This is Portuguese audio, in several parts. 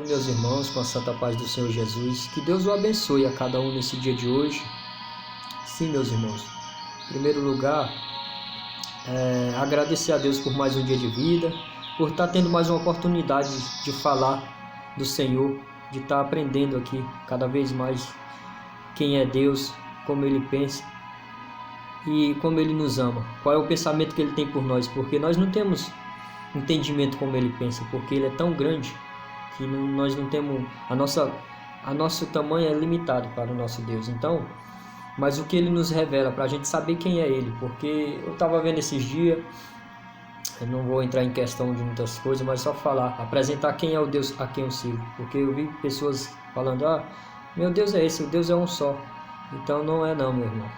Salve, meus irmãos, com a santa paz do Senhor Jesus. Que Deus o abençoe a cada um nesse dia de hoje. Sim, meus irmãos. Em primeiro lugar, agradecer a Deus por mais um dia de vida, por estar tendo mais uma oportunidade de falar do Senhor, de estar aprendendo aqui cada vez mais quem é Deus, como Ele pensa e como Ele nos ama. Qual é o pensamento que Ele tem por nós, porque nós não temos entendimento como Ele pensa, porque Ele é tão grande que nós não temos, a nosso tamanho é limitado para o nosso Deus. Então, mas o que Ele nos revela, para a gente saber quem é Ele, porque eu estava vendo esses dias, eu não vou entrar em questão de muitas coisas, mas só falar, apresentar quem é o Deus a quem eu sigo, porque eu vi pessoas falando, meu Deus é esse, o Deus é um só. Então não é não, meu irmão.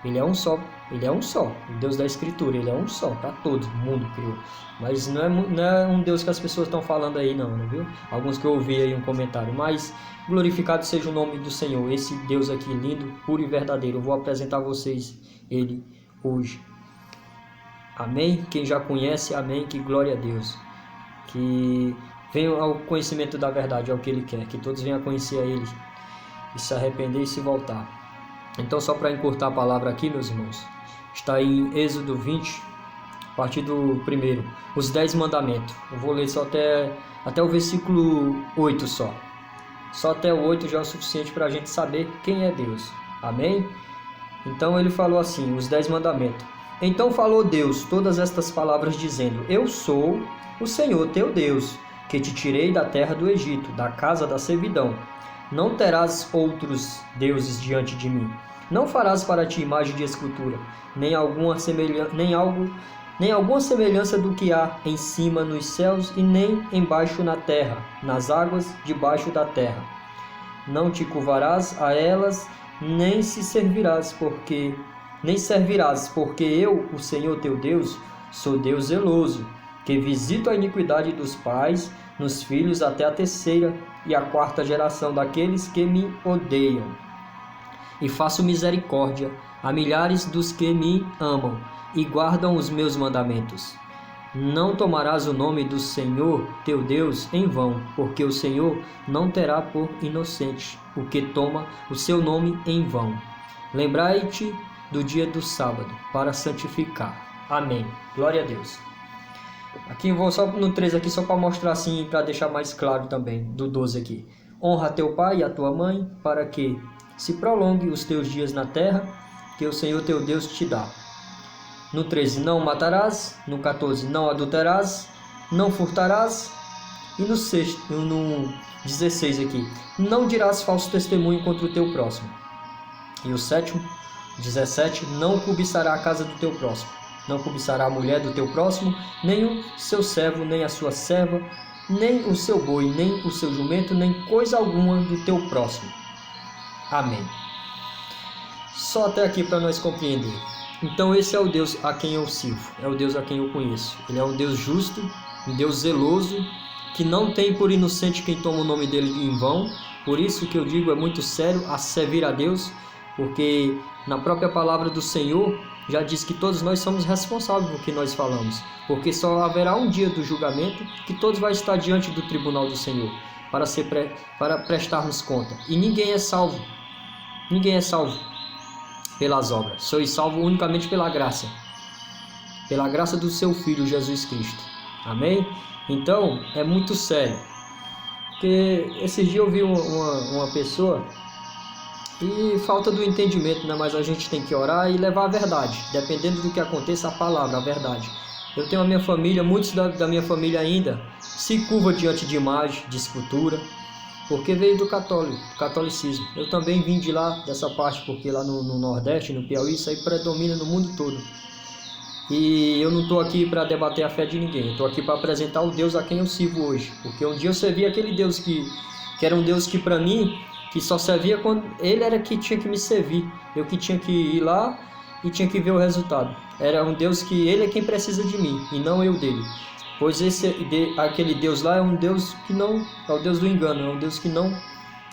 Ele é um só, o Deus da Escritura, Ele é um só, para todos, o mundo criou. Mas não é um Deus que as pessoas estão falando aí não, viu? Alguns que eu ouvi aí um comentário, mas glorificado seja o nome do Senhor, esse Deus aqui lindo, puro e verdadeiro. Eu vou apresentar a vocês Ele hoje. Amém? Quem já conhece, amém, que glória a Deus. Que venham ao conhecimento da verdade, é o que Ele quer, que todos venham a conhecer a Ele e se arrepender e se voltar. Então, só para encurtar a palavra aqui, meus irmãos, está em Êxodo 20, a partir do 1, os 10 mandamentos. Eu vou ler só até o versículo 8 só. Só até o 8 já é o suficiente para a gente saber quem é Deus. Amém? Então ele falou assim, os 10 mandamentos. Então falou Deus todas estas palavras dizendo, eu sou o Senhor teu Deus, que te tirei da terra do Egito, da casa da servidão. Não terás outros deuses diante de mim. Não farás para ti imagem de escultura, nem alguma semelhança do que há em cima nos céus e nem embaixo na terra, nas águas debaixo da terra. Não te curvarás a elas, nem servirás, porque eu, o Senhor teu Deus, sou Deus zeloso, que visito a iniquidade dos pais nos filhos até a 3ª e a 4ª geração daqueles que me odeiam. E faço misericórdia a milhares dos que me amam e guardam os meus mandamentos. Não tomarás o nome do Senhor teu Deus em vão, porque o Senhor não terá por inocente o que toma o seu nome em vão. Lembrai-te do dia do sábado, para santificar. Amém. Glória a Deus. Aqui eu vou só no 3 aqui, só para mostrar assim, para deixar mais claro também, do 12 aqui. Honra teu pai e a tua mãe, para que se prolongue os teus dias na terra, que o Senhor teu Deus te dá. No 13, não matarás. No 14, não adulterarás, não furtarás. E no 16 aqui, não dirás falso testemunho contra o teu próximo. E o 17, não cobiçará a casa do teu próximo. Não cobiçará a mulher do teu próximo, nem o seu servo, nem a sua serva, nem o seu boi, nem o seu jumento, nem coisa alguma do teu próximo. Amém. Só até aqui para nós compreender. Então esse é o Deus a quem eu sirvo, é o Deus a quem eu conheço. Ele é um Deus justo, um Deus zeloso, que não tem por inocente quem toma o nome dele em vão. Por isso que eu digo, é muito sério a servir a Deus, porque na própria palavra do Senhor já diz que todos nós somos responsáveis pelo que nós falamos, porque só haverá um dia do julgamento que todos vão estar diante do tribunal do Senhor para prestarmos conta. E ninguém é salvo pelas obras, sois salvo unicamente pela graça do seu Filho Jesus Cristo. Amém? Então é muito sério, porque esses dias eu vi uma pessoa e falta do entendimento, né? Mas a gente tem que orar e levar a verdade, dependendo do que aconteça, a palavra, a verdade. Eu tenho a minha família, muitos da minha família ainda se curva diante de imagem, de escultura, porque veio do catolicismo. Eu também vim de lá, dessa parte, porque lá no Nordeste, no Piauí, isso aí predomina no mundo todo. E eu não estou aqui para debater a fé de ninguém, eu estou aqui para apresentar o Deus a quem eu sirvo hoje, porque um dia eu servi aquele Deus que era um Deus que para mim, que só servia quando ele era que tinha que me servir, eu que tinha que ir lá e tinha que ver o resultado. Era um Deus que ele é quem precisa de mim e não eu dele, pois aquele Deus lá é um Deus que não, é o Deus do engano, é um Deus que não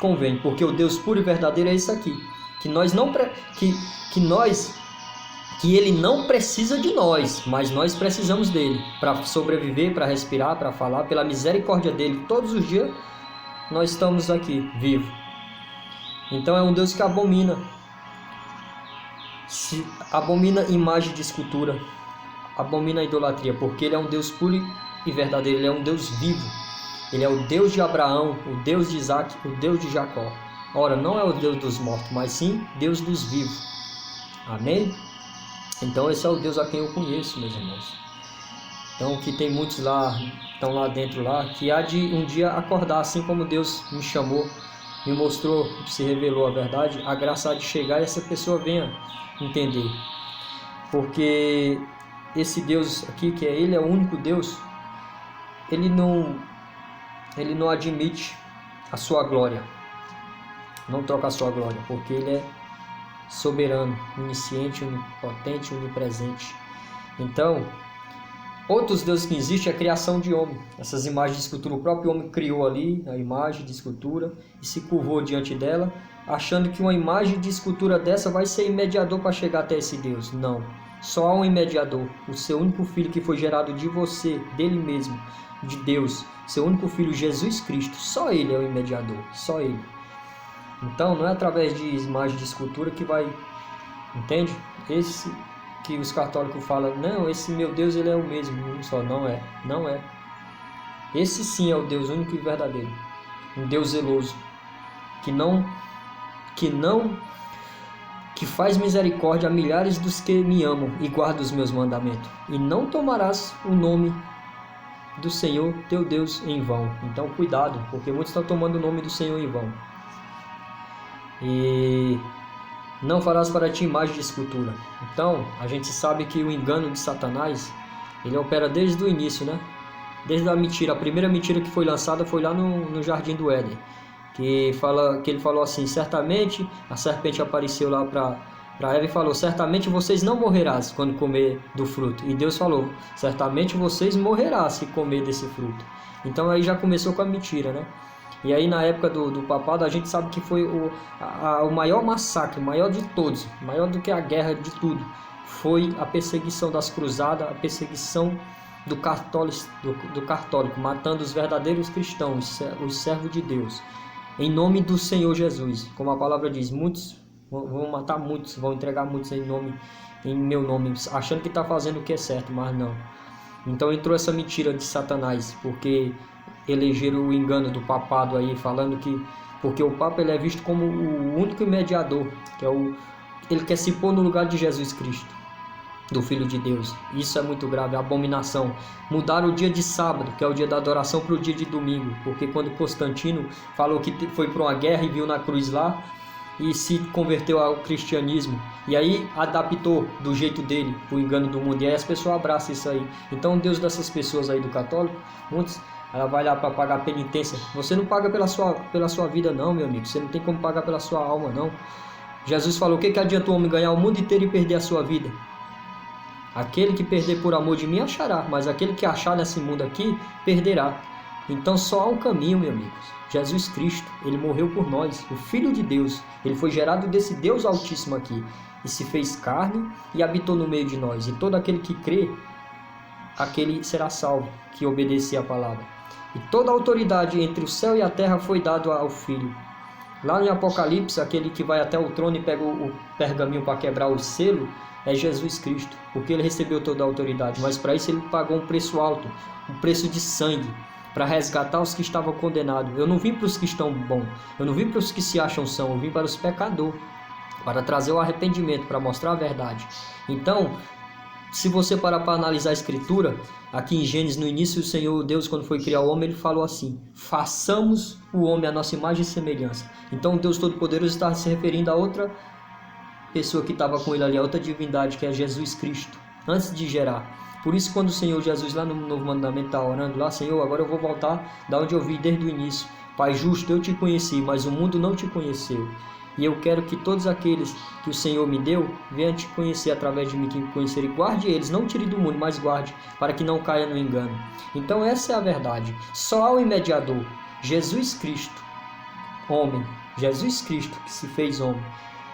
convém, porque o Deus puro e verdadeiro é esse aqui, que ele não precisa de nós, mas nós precisamos dele para sobreviver, para respirar, para falar, pela misericórdia dele todos os dias. nós estamos aqui, vivos. Então é um Deus que abomina imagem de escultura, abomina a idolatria, porque Ele é um Deus puro e verdadeiro, Ele é um Deus vivo. Ele é o Deus de Abraão, o Deus de Isaac, o Deus de Jacó. Ora, não é o Deus dos mortos, mas sim Deus dos vivos. Amém? Então esse é o Deus a quem eu conheço, meus irmãos. Então que tem muitos lá, estão lá dentro lá, que há de um dia acordar, assim como Deus me chamou, me mostrou, se revelou a verdade, a graça há de chegar e essa pessoa venha entender. Porque esse Deus aqui, que é Ele, é o único Deus, Ele não admite a sua glória, não troca a sua glória, porque Ele é soberano, onisciente, onipotente, onipresente. Então, outros deuses que existem é a criação de homem. Essas imagens de escultura, o próprio homem criou ali a imagem de escultura e se curvou diante dela, achando que uma imagem de escultura dessa vai ser mediador para chegar até esse Deus. Não, só há um mediador, o seu único filho que foi gerado de você, dele mesmo, de Deus, seu único filho Jesus Cristo. Só Ele é o mediador, só Ele. Então não é através de imagem de escultura que vai, entende? Esse que os católicos falam, não, esse meu Deus ele é o mesmo, um só. Não é, não é. Esse sim é o Deus único e verdadeiro, um Deus zeloso, que faz misericórdia a milhares dos que me amam e guardam os meus mandamentos. E não tomarás o nome do Senhor teu Deus em vão. Então cuidado, porque muitos estão tomando o nome do Senhor em vão. E não farás para ti imagem de escultura. Então a gente sabe que o engano de Satanás, ele opera desde o início, né? Desde a mentira, a primeira mentira que foi lançada foi lá no Jardim do Éden, que ele falou assim, certamente, a serpente apareceu lá para Eva e falou, certamente vocês não morrerás quando comer do fruto. E Deus falou, certamente vocês morrerás se comer desse fruto. Então aí já começou com a mentira, né? E aí na época do papado a gente sabe que foi o maior massacre, maior de todos, maior do que a guerra de tudo, foi a perseguição das cruzadas, a perseguição do católico, matando os verdadeiros cristãos, os servos de Deus, em nome do Senhor Jesus. Como a palavra diz, muitos vão matar muitos, vão entregar muitos em meu nome, achando que está fazendo o que é certo, mas não. Então entrou essa mentira de Satanás, porque elegeram o engano do papado aí, falando que porque o Papa ele é visto como o único mediador, que ele quer se pôr no lugar de Jesus Cristo, do Filho de Deus. Isso é muito grave, a abominação. Mudaram o dia de sábado, que é o dia da adoração, para o dia de domingo, porque quando Constantino falou que foi para uma guerra e viu na cruz lá e se converteu ao cristianismo, e aí adaptou do jeito dele o engano do mundo, e aí as pessoas abraçam isso aí. Então o Deus dessas pessoas aí do católico, muitos, ela vai lá para pagar penitência. Você não paga pela sua vida não, meu amigo, você não tem como pagar pela sua alma não. Jesus falou, o que adianta o homem ganhar o mundo inteiro e perder a sua vida? Aquele que perder por amor de mim achará, mas aquele que achar nesse mundo aqui, perderá. Então só há um caminho, meus amigos, Jesus Cristo. Ele morreu por nós, o Filho de Deus. Ele foi gerado desse Deus Altíssimo aqui, e se fez carne e habitou no meio de nós. E todo aquele que crê, aquele será salvo, que obedecer a palavra. E toda a autoridade entre o céu e a terra foi dado ao Filho. Lá em Apocalipse, aquele que vai até o trono e pega o pergaminho para quebrar o selo, é Jesus Cristo, porque ele recebeu toda a autoridade, mas para isso ele pagou um preço alto, um preço de sangue, para resgatar os que estavam condenados. Eu não vim para os que estão bons, eu não vim para os que se acham são, eu vim para os pecadores, para trazer o arrependimento, para mostrar a verdade. Então, se você parar para analisar a Escritura, aqui em Gênesis, no início, o Senhor Deus, quando foi criar o homem, ele falou assim, façamos o homem a nossa imagem e semelhança. Então, Deus Todo-Poderoso está se referindo a outra pessoa que estava com ele ali, a outra divindade, que é Jesus Cristo, antes de gerar. Por isso, quando o Senhor Jesus, lá no Novo Mandamento, está orando lá, Senhor, agora eu vou voltar da onde eu vi desde o início. Pai justo, eu te conheci, mas o mundo não te conheceu. E eu quero que todos aqueles que o Senhor me deu, venham te conhecer através de mim, que me conhecerem. Guarde eles, não tire do mundo, mas guarde, para que não caia no engano. Então essa é a verdade. Só há o mediador, Jesus Cristo, homem. Jesus Cristo que se fez homem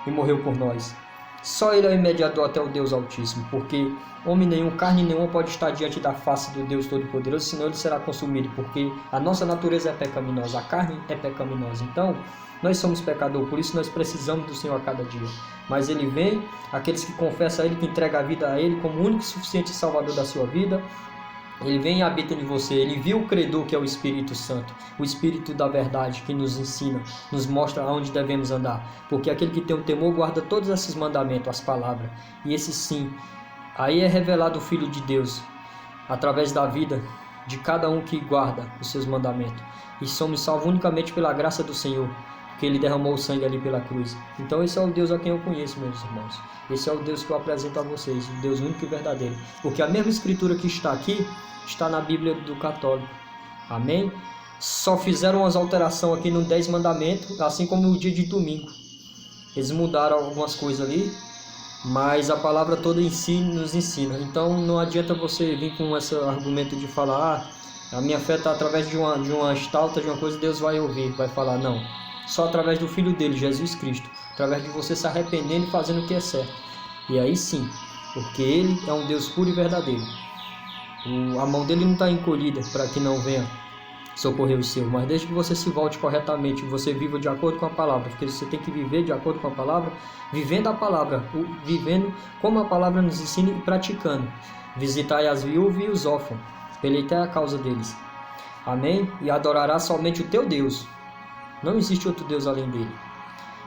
e morreu por nós. Só Ele é o mediador até o Deus Altíssimo, porque homem nenhum, carne nenhuma pode estar diante da face do Deus Todo-Poderoso, senão ele será consumido, porque a nossa natureza é pecaminosa, a carne é pecaminosa. Então, nós somos pecadores, por isso nós precisamos do Senhor a cada dia. Mas Ele vem, aqueles que confessam a Ele, que entregam a vida a Ele como o único e suficiente Salvador da sua vida, Ele vem e habita em você. Ele viu o credor, que é o Espírito Santo, o Espírito da verdade, que nos ensina, nos mostra aonde devemos andar. Porque aquele que tem o temor guarda todos esses mandamentos, as palavras. E esse sim, aí é revelado o Filho de Deus, através da vida de cada um que guarda os seus mandamentos. E somos salvos unicamente pela graça do Senhor, que Ele derramou o sangue ali pela cruz. Então esse é o Deus a quem eu conheço, meus irmãos. Esse é o Deus que eu apresento a vocês, o Deus único e verdadeiro. Porque a mesma escritura que está aqui, está na Bíblia do católico. Amém? Só fizeram umas alterações aqui no 10 mandamentos, assim como no dia de domingo. Eles mudaram algumas coisas ali, mas a palavra toda em si nos ensina. Então não adianta você vir com esse argumento de falar, a minha fé está através de uma estalta, de uma coisa, Deus vai ouvir, vai falar. Não. Só através do Filho dele, Jesus Cristo. Através de você se arrependendo e fazendo o que é certo. E aí sim, porque Ele é um Deus puro e verdadeiro. A mão dele não está encolhida para que não venha socorrer o seu. Mas desde que você se volte corretamente, você viva de acordo com a palavra. Porque você tem que viver de acordo com a palavra, vivendo a palavra, vivendo como a palavra nos ensina e praticando. Visitai as viúvas e os órfãos, peleitai a causa deles. Amém? E adorará somente o teu Deus. Não existe outro Deus além dele.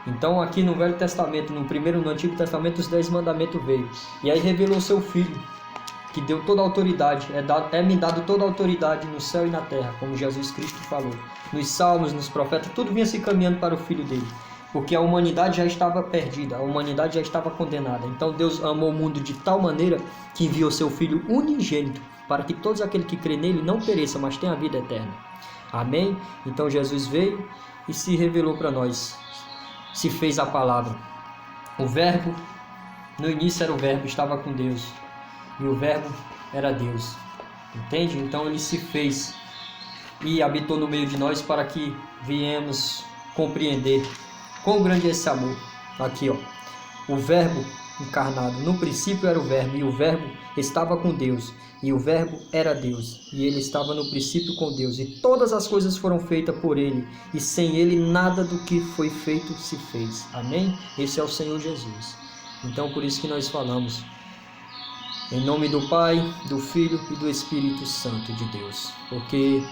Então aqui no Velho Testamento, no Antigo Testamento, os 10 mandamentos veio. E aí revelou seu Filho, que deu toda a autoridade. É-me dado toda a autoridade no céu e na terra, como Jesus Cristo falou. Nos Salmos, nos profetas, tudo vinha se caminhando para o Filho dele. Porque a humanidade já estava perdida, a humanidade já estava condenada. Então Deus amou o mundo de tal maneira que enviou seu Filho unigênito, para que todos aqueles que crê nele não pereçam, mas tenham a vida eterna. Amém? Então Jesus veio e se revelou para nós, se fez a palavra. O verbo, no início era o verbo, estava com Deus, e o verbo era Deus, entende? Então ele se fez e habitou no meio de nós para que viemos compreender quão grande é esse amor. Aqui ó, o verbo encarnado, no princípio era o verbo, e o verbo estava com Deus, e o verbo era Deus, e ele estava no princípio com Deus, e todas as coisas foram feitas por ele, e sem ele nada do que foi feito se fez. Amém? Esse é o Senhor Jesus. Então por isso que nós falamos em nome do Pai, do Filho e do Espírito Santo de Deus, porque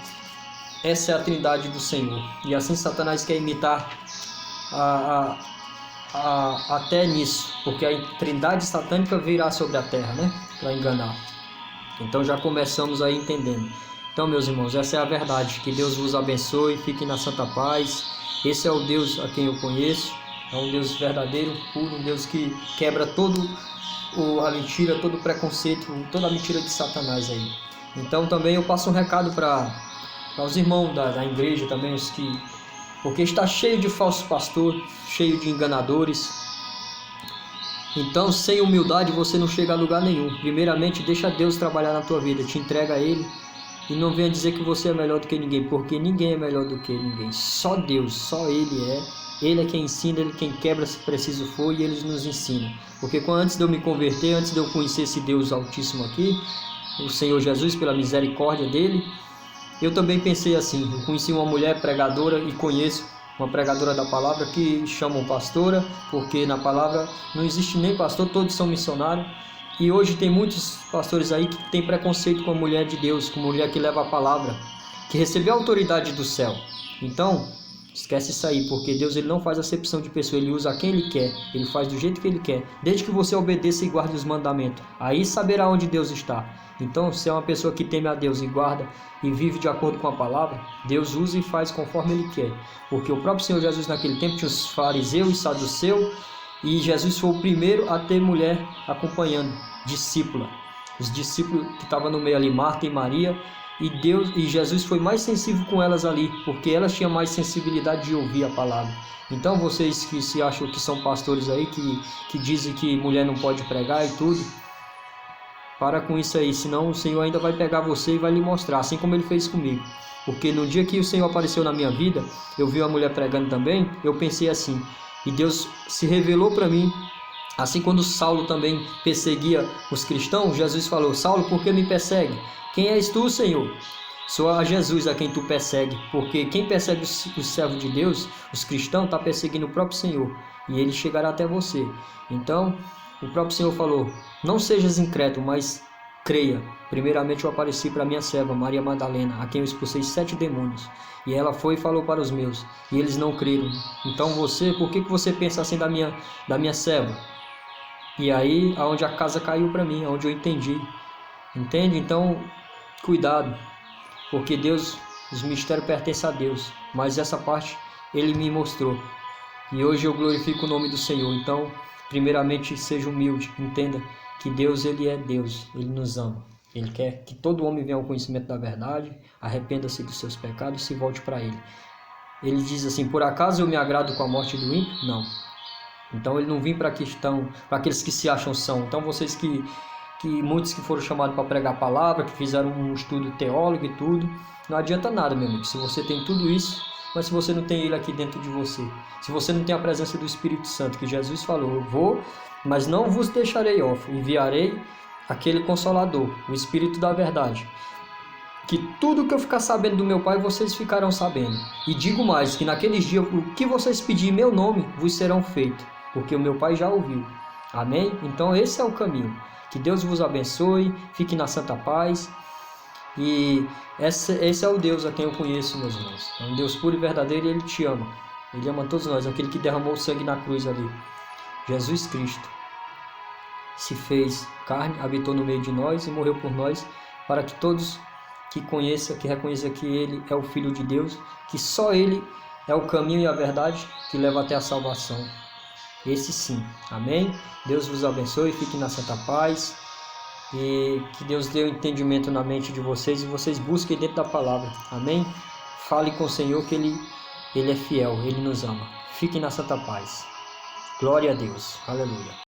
essa é a trindade do Senhor. E assim Satanás quer imitar até nisso, porque a trindade satânica virá sobre a terra, né, para enganar. Então já começamos aí entendendo. Então, meus irmãos, essa é a verdade. Que Deus vos abençoe, fique na santa paz. Esse é o Deus a quem eu conheço. É um Deus verdadeiro, puro, um Deus que quebra a mentira, todo o preconceito, toda a mentira de Satanás aí. Então também eu passo um recado para os irmãos da igreja também, porque está cheio de falsos pastores, cheio de enganadores. Então, sem humildade você não chega a lugar nenhum. Primeiramente, deixa Deus trabalhar na tua vida, te entrega a Ele, e não venha dizer que você é melhor do que ninguém, porque ninguém é melhor do que ninguém. Só Deus, só Ele é. Ele é quem ensina, Ele é quem quebra se preciso for, e Ele nos ensina. Porque antes de eu me converter, antes de eu conhecer esse Deus Altíssimo aqui, o Senhor Jesus, pela misericórdia dEle, eu também pensei assim. Eu conheci uma mulher pregadora e conheço uma pregadora da palavra que chamam pastora, porque na palavra não existe nem pastor, todos são missionários. E hoje tem muitos pastores aí que tem preconceito com a mulher de Deus, com a mulher que leva a palavra, que recebeu a autoridade do céu. Então, esquece isso aí, porque Deus ele não faz acepção de pessoa, Ele usa quem Ele quer, Ele faz do jeito que Ele quer, desde que você obedeça e guarde os mandamentos. Aí saberá onde Deus está. Então, se é uma pessoa que teme a Deus e guarda e vive de acordo com a palavra, Deus usa e faz conforme Ele quer. Porque o próprio Senhor Jesus naquele tempo tinha os fariseus e saduceus, e Jesus foi o primeiro a ter mulher acompanhando, discípula. Os discípulos que estavam no meio ali, Marta e Maria, e Jesus foi mais sensível com elas ali, porque elas tinham mais sensibilidade de ouvir a palavra. Então vocês que se acham que são pastores aí, que dizem que mulher não pode pregar e tudo, para com isso aí, senão o Senhor ainda vai pegar você e vai lhe mostrar, assim como Ele fez comigo. Porque no dia que o Senhor apareceu na minha vida, eu vi uma mulher pregando também, eu pensei assim, e Deus se revelou para mim Assim, quando Saulo também perseguia os cristãos, Jesus falou: Saulo, por que me persegue? Quem és tu, Senhor? Sou a Jesus a quem tu persegue, porque quem persegue os servos de Deus, os cristãos, está perseguindo o próprio Senhor, e ele chegará até você. Então, o próprio Senhor falou: não sejas incrédulo, mas creia. Primeiramente eu apareci para minha serva, Maria Madalena, a quem eu expulsei 7 demônios. E ela foi e falou para os meus, e eles não creram. Então você, por que você pensa assim da minha serva? E aí, aonde a casa caiu para mim, aonde eu entendi. Entende? Então, cuidado. Porque Deus, os mistérios pertencem a Deus, mas essa parte Ele me mostrou. E hoje eu glorifico o nome do Senhor. Então, primeiramente, seja humilde, entenda que Deus, Ele é Deus, Ele nos ama. Ele quer que todo homem venha ao conhecimento da verdade, arrependa-se dos seus pecados e se volte para Ele. Ele diz assim: por acaso eu me agrado com a morte do ímpio? Não. Então Ele não vem para aqueles que se acham são. Então vocês que muitos que foram chamados para pregar a palavra, que fizeram um estudo teólogo e tudo, não adianta nada, meu amigo, se você tem tudo isso, mas se você não tem Ele aqui dentro de você, se você não tem a presença do Espírito Santo, que Jesus falou: eu vou, mas não vos deixarei órfãos, enviarei aquele Consolador, o Espírito da verdade, que tudo que eu ficar sabendo do meu Pai, vocês ficarão sabendo. E digo mais, que naqueles dias, o que vocês pedirem em meu nome, vos serão feito, porque o meu Pai já ouviu. Amém? Então esse é o caminho. Que Deus vos abençoe, fique na santa paz. E esse é o Deus a quem eu conheço, meus irmãos. É um Deus puro e verdadeiro, e Ele te ama. Ele ama todos nós, aquele que derramou o sangue na cruz ali. Jesus Cristo se fez carne, habitou no meio de nós e morreu por nós, para que todos que reconheçam que Ele é o Filho de Deus, que só Ele é o caminho e a verdade que leva até a salvação. Esse sim, amém? Deus vos abençoe, fiquem na santa paz, e que Deus dê o entendimento na mente de vocês, e vocês busquem dentro da palavra, amém? Fale com o Senhor que Ele é fiel, Ele nos ama. Fiquem na santa paz. Glória a Deus, aleluia.